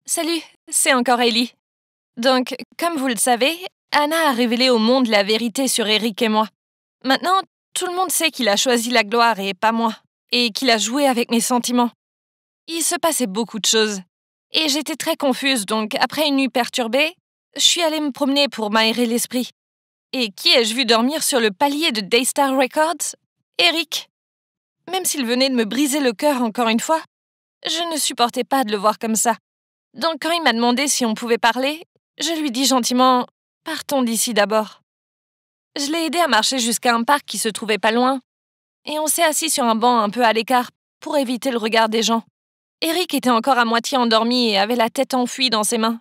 Salut, c'est encore Ellie. Donc, comme vous le savez, Anna a révélé au monde la vérité sur Eric et moi. Maintenant, tout le monde sait qu'il a choisi la gloire et pas moi, et qu'il a joué avec mes sentiments. Il se passait beaucoup de choses. Et j'étais très confuse, donc après une nuit perturbée, je suis allée me promener pour m'aérer l'esprit. Et qui ai-je vu dormir sur le palier de Daystar Records? Eric. Même s'il venait de me briser le cœur encore une fois, je ne supportais pas de le voir comme ça. Donc quand il m'a demandé si on pouvait parler, je lui dis gentiment « Partons d'ici d'abord ». Je l'ai aidé à marcher jusqu'à un parc qui se trouvait pas loin, et on s'est assis sur un banc un peu à l'écart pour éviter le regard des gens. Eric était encore à moitié endormi et avait la tête enfouie dans ses mains.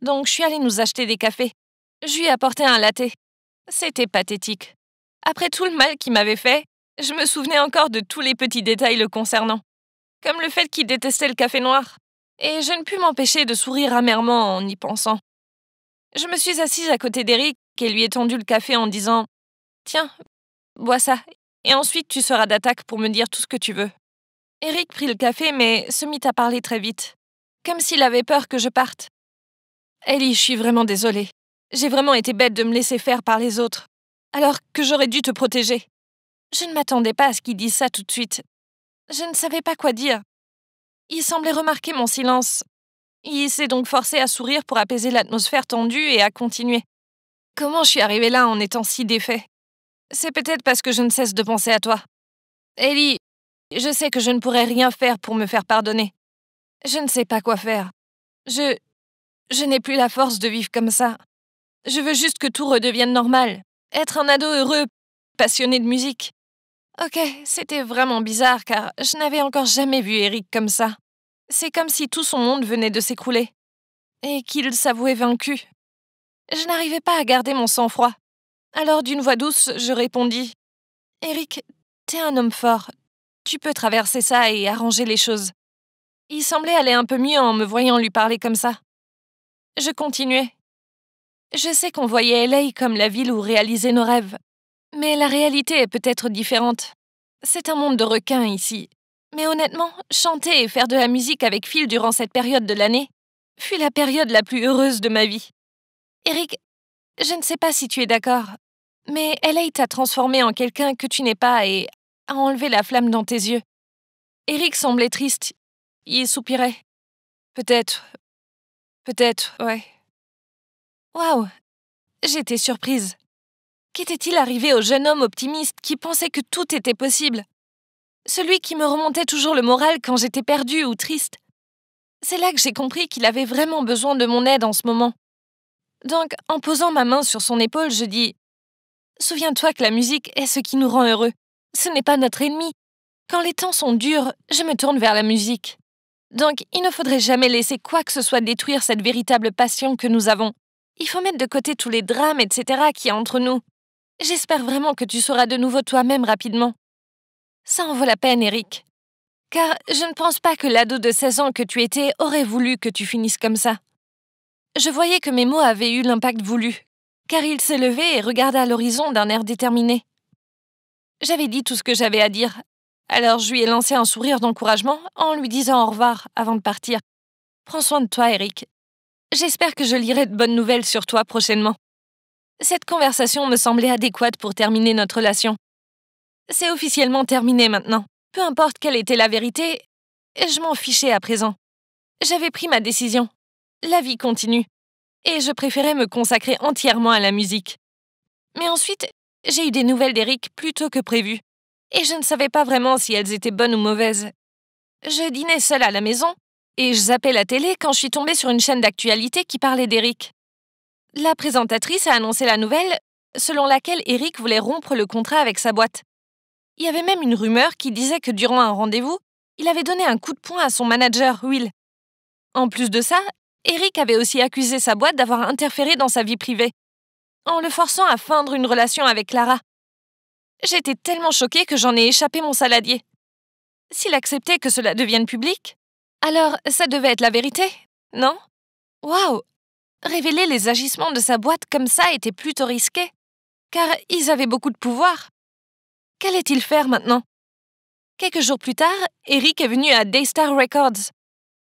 Donc je suis allée nous acheter des cafés. Je lui ai apporté un latte. C'était pathétique. Après tout le mal qu'il m'avait fait, je me souvenais encore de tous les petits détails le concernant. Comme le fait qu'il détestait le café noir. Et je ne pus m'empêcher de sourire amèrement en y pensant. Je me suis assise à côté d'Eric et lui ai tendu le café en disant « Tiens, bois ça, et ensuite tu seras d'attaque pour me dire tout ce que tu veux. » Eric prit le café mais se mit à parler très vite, comme s'il avait peur que je parte. « Ellie, je suis vraiment désolée. J'ai vraiment été bête de me laisser faire par les autres, alors que j'aurais dû te protéger. Je ne m'attendais pas à ce qu'il dise ça tout de suite. Je ne savais pas quoi dire. Il semblait remarquer mon silence. Il s'est donc forcé à sourire pour apaiser l'atmosphère tendue et à continuer. Comment je suis arrivée là en étant si défait? C'est peut-être parce que je ne cesse de penser à toi. Ellie, je sais que je ne pourrais rien faire pour me faire pardonner. Je ne sais pas quoi faire. Je n'ai plus la force de vivre comme ça. Je veux juste que tout redevienne normal. Être un ado heureux, passionné de musique. Ok, c'était vraiment bizarre car je n'avais encore jamais vu Eric comme ça. C'est comme si tout son monde venait de s'écrouler. Et qu'il s'avouait vaincu. Je n'arrivais pas à garder mon sang-froid. Alors d'une voix douce, je répondis « Eric, t'es un homme fort. Tu peux traverser ça et arranger les choses. » Il semblait aller un peu mieux en me voyant lui parler comme ça. Je continuais. Je sais qu'on voyait LA comme la ville où réaliser nos rêves. Mais la réalité est peut-être différente. C'est un monde de requins ici. Mais honnêtement, chanter et faire de la musique avec Phil durant cette période de l'année fut la période la plus heureuse de ma vie. Eric, je ne sais pas si tu es d'accord, mais LA t'a transformé en quelqu'un que tu n'es pas et a enlevé la flamme dans tes yeux. Eric semblait triste. Il soupirait. Peut-être, ouais. Waouh, j'étais surprise. Qu'était-il arrivé au jeune homme optimiste qui pensait que tout était possible? Celui qui me remontait toujours le moral quand j'étais perdue ou triste. C'est là que j'ai compris qu'il avait vraiment besoin de mon aide en ce moment. Donc, en posant ma main sur son épaule, je dis « Souviens-toi que la musique est ce qui nous rend heureux. Ce n'est pas notre ennemi. Quand les temps sont durs, je me tourne vers la musique. Donc, il ne faudrait jamais laisser quoi que ce soit détruire cette véritable passion que nous avons. Il faut mettre de côté tous les drames, etc. qu'il y a entre nous. J'espère vraiment que tu seras de nouveau toi-même rapidement. Ça en vaut la peine, Eric. Car je ne pense pas que l'ado de 16 ans que tu étais aurait voulu que tu finisses comme ça. » Je voyais que mes mots avaient eu l'impact voulu, car il s'est levé et regarda à l'horizon d'un air déterminé. J'avais dit tout ce que j'avais à dire, alors je lui ai lancé un sourire d'encouragement en lui disant au revoir avant de partir. « Prends soin de toi, Eric. J'espère que je lirai de bonnes nouvelles sur toi prochainement. » Cette conversation me semblait adéquate pour terminer notre relation. C'est officiellement terminé maintenant. Peu importe quelle était la vérité, je m'en fichais à présent. J'avais pris ma décision. La vie continue. Et je préférais me consacrer entièrement à la musique. Mais ensuite, j'ai eu des nouvelles d'Eric plus tôt que prévu. Et je ne savais pas vraiment si elles étaient bonnes ou mauvaises. Je dînais seule à la maison et je zappais la télé quand je suis tombée sur une chaîne d'actualité qui parlait d'Eric. La présentatrice a annoncé la nouvelle selon laquelle Eric voulait rompre le contrat avec sa boîte. Il y avait même une rumeur qui disait que durant un rendez-vous, il avait donné un coup de poing à son manager, Will. En plus de ça, Eric avait aussi accusé sa boîte d'avoir interféré dans sa vie privée, en le forçant à feindre une relation avec Clara. J'étais tellement choquée que j'en ai échappé mon saladier. S'il acceptait que cela devienne public, alors ça devait être la vérité, non? Waouh! Révéler les agissements de sa boîte comme ça était plutôt risqué, car ils avaient beaucoup de pouvoir. Qu'allait-il faire maintenant? Quelques jours plus tard, Eric est venu à Daystar Records.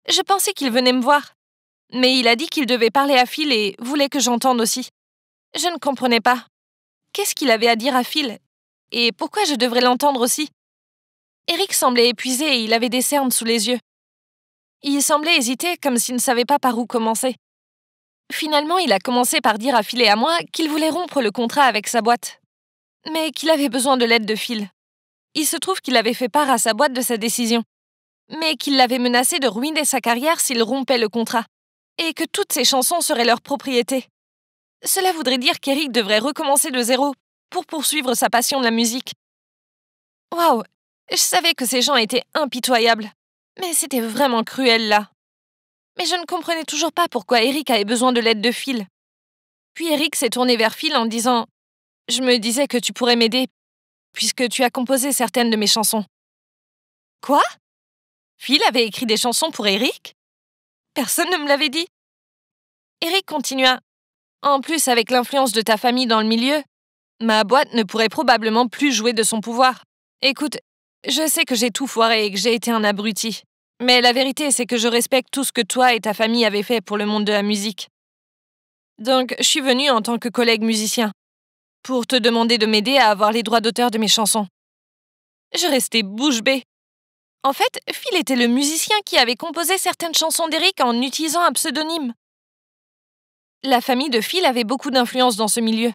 Je pensais qu'il venait me voir, Mais il a dit qu'il devait parler à Phil et voulait que j'entende aussi. Je ne comprenais pas. Qu'est-ce qu'il avait à dire à Phil? Et pourquoi je devrais l'entendre aussi? Eric semblait épuisé et il avait des cernes sous les yeux. Il semblait hésiter comme s'il ne savait pas par où commencer. Finalement, il a commencé par dire à Phil et à moi qu'il voulait rompre le contrat avec sa boîte, mais qu'il avait besoin de l'aide de Phil. Il se trouve qu'il avait fait part à sa boîte de sa décision, mais qu'il l'avait menacé de ruiner sa carrière s'il rompait le contrat, et que toutes ses chansons seraient leur propriété. Cela voudrait dire qu'Eric devrait recommencer de zéro pour poursuivre sa passion de la musique. Waouh! Je savais que ces gens étaient impitoyables, mais c'était vraiment cruel là. Mais je ne comprenais toujours pas pourquoi Eric avait besoin de l'aide de Phil. Puis Eric s'est tourné vers Phil en disant « Je me disais que tu pourrais m'aider, puisque tu as composé certaines de mes chansons. » Quoi? Phil avait écrit des chansons pour Eric? Personne ne me l'avait dit. Eric continua « En plus, avec l'influence de ta famille dans le milieu, ma boîte ne pourrait probablement plus jouer de son pouvoir. Écoute, je sais que j'ai tout foiré et que j'ai été un abruti. Mais la vérité, c'est que je respecte tout ce que toi et ta famille avez fait pour le monde de la musique. Donc, je suis venue en tant que collègue musicien, pour te demander de m'aider à avoir les droits d'auteur de mes chansons. » Je restais bouche bée. En fait, Phil était le musicien qui avait composé certaines chansons d'Eric en utilisant un pseudonyme. La famille de Phil avait beaucoup d'influence dans ce milieu.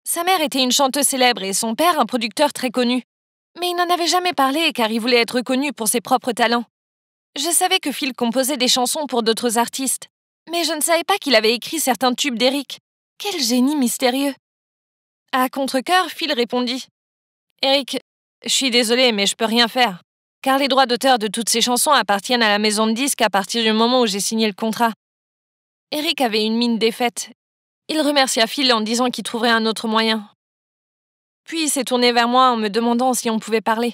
Sa mère était une chanteuse célèbre et son père un producteur très connu. Mais il n'en avait jamais parlé car il voulait être reconnu pour ses propres talents. Je savais que Phil composait des chansons pour d'autres artistes, mais je ne savais pas qu'il avait écrit certains tubes d'Eric. Quel génie mystérieux! À contre-cœur, Phil répondit « Eric, je suis désolé, mais je peux rien faire, car les droits d'auteur de toutes ces chansons appartiennent à la maison de disques à partir du moment où j'ai signé le contrat. » Eric avait une mine défaite. Il remercia Phil en disant qu'il trouverait un autre moyen. Puis il s'est tourné vers moi en me demandant si on pouvait parler.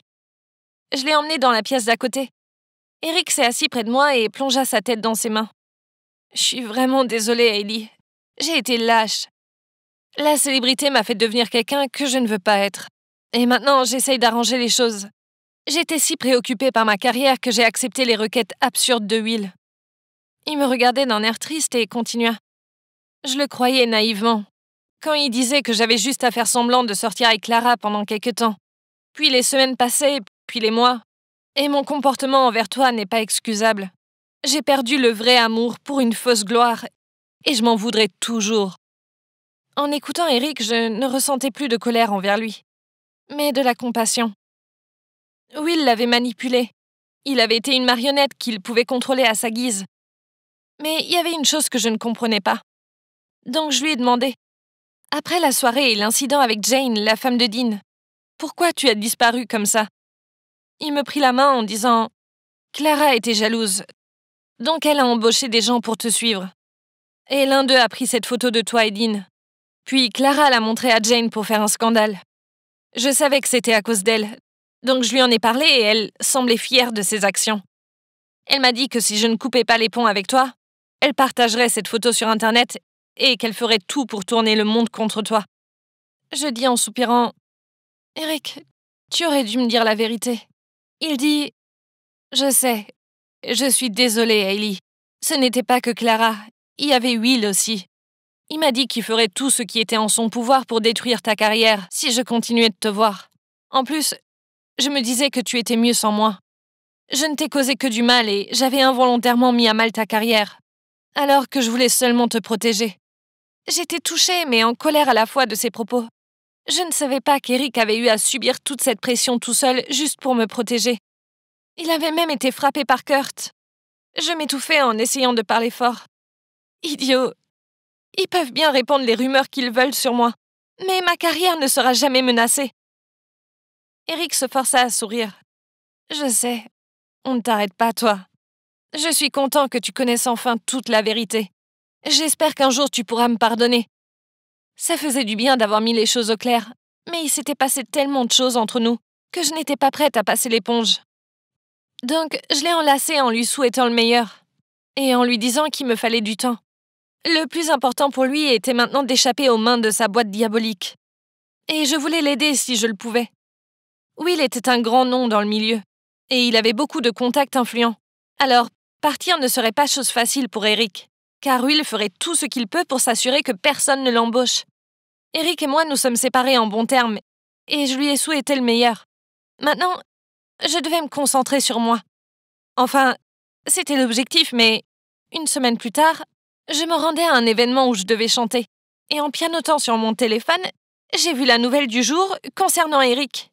Je l'ai emmené dans la pièce d'à côté. Eric s'est assis près de moi et plongea sa tête dans ses mains. « Je suis vraiment désolée, Hailey. J'ai été lâche. La célébrité m'a fait devenir quelqu'un que je ne veux pas être. Et maintenant, j'essaye d'arranger les choses. J'étais si préoccupée par ma carrière que j'ai accepté les requêtes absurdes de Will. » Il me regardait d'un air triste et continua. « Je le croyais naïvement, quand il disait que j'avais juste à faire semblant de sortir avec Clara pendant quelque temps. Puis les semaines passaient, puis les mois. Et mon comportement envers toi n'est pas excusable. J'ai perdu le vrai amour pour une fausse gloire, et je m'en voudrais toujours. » En écoutant Eric, je ne ressentais plus de colère envers lui, mais de la compassion. Will l'avait manipulé. Il avait été une marionnette qu'il pouvait contrôler à sa guise. Mais il y avait une chose que je ne comprenais pas. Donc je lui ai demandé, « Après la soirée et l'incident avec Jane, la femme de Dean, pourquoi tu as disparu comme ça ?» Il me prit la main en disant « Clara était jalouse, donc elle a embauché des gens pour te suivre. Et l'un d'eux a pris cette photo de toi et Dean. Puis Clara l'a montrée à Jane pour faire un scandale. Je savais que c'était à cause d'elle, donc je lui en ai parlé et elle semblait fière de ses actions. Elle m'a dit que si je ne coupais pas les ponts avec toi, elle partagerait cette photo sur Internet et qu'elle ferait tout pour tourner le monde contre toi. » Je dis en soupirant « Eric, tu aurais dû me dire la vérité. » Il dit « Je sais, je suis désolée, Hailey. Ce n'était pas que Clara, il y avait Will aussi. Il m'a dit qu'il ferait tout ce qui était en son pouvoir pour détruire ta carrière si je continuais de te voir. En plus, je me disais que tu étais mieux sans moi. Je ne t'ai causé que du mal et j'avais involontairement mis à mal ta carrière, alors que je voulais seulement te protéger. J'étais touchée mais en colère à la fois de ses propos. Je ne savais pas qu'Eric avait eu à subir toute cette pression tout seul juste pour me protéger. Il avait même été frappé par Kurt. Je m'étouffais en essayant de parler fort. Idiot. Ils peuvent bien répandre les rumeurs qu'ils veulent sur moi, mais ma carrière ne sera jamais menacée. » Eric se força à sourire. « Je sais, on ne t'arrête pas, toi. Je suis content que tu connaisses enfin toute la vérité. J'espère qu'un jour tu pourras me pardonner. Ça faisait du bien d'avoir mis les choses au clair, mais il s'était passé tellement de choses entre nous que je n'étais pas prête à passer l'éponge. Donc, je l'ai enlacé en lui souhaitant le meilleur, et en lui disant qu'il me fallait du temps. Le plus important pour lui était maintenant d'échapper aux mains de sa boîte diabolique. Et je voulais l'aider si je le pouvais. Will était un grand nom dans le milieu, et il avait beaucoup de contacts influents. Alors, partir ne serait pas chose facile pour Eric, car Will ferait tout ce qu'il peut pour s'assurer que personne ne l'embauche. Eric et moi nous sommes séparés en bons termes, et je lui ai souhaité le meilleur. Maintenant, je devais me concentrer sur moi. Enfin, c'était l'objectif, mais une semaine plus tard, je me rendais à un événement où je devais chanter. Et en pianotant sur mon téléphone, j'ai vu la nouvelle du jour concernant Eric.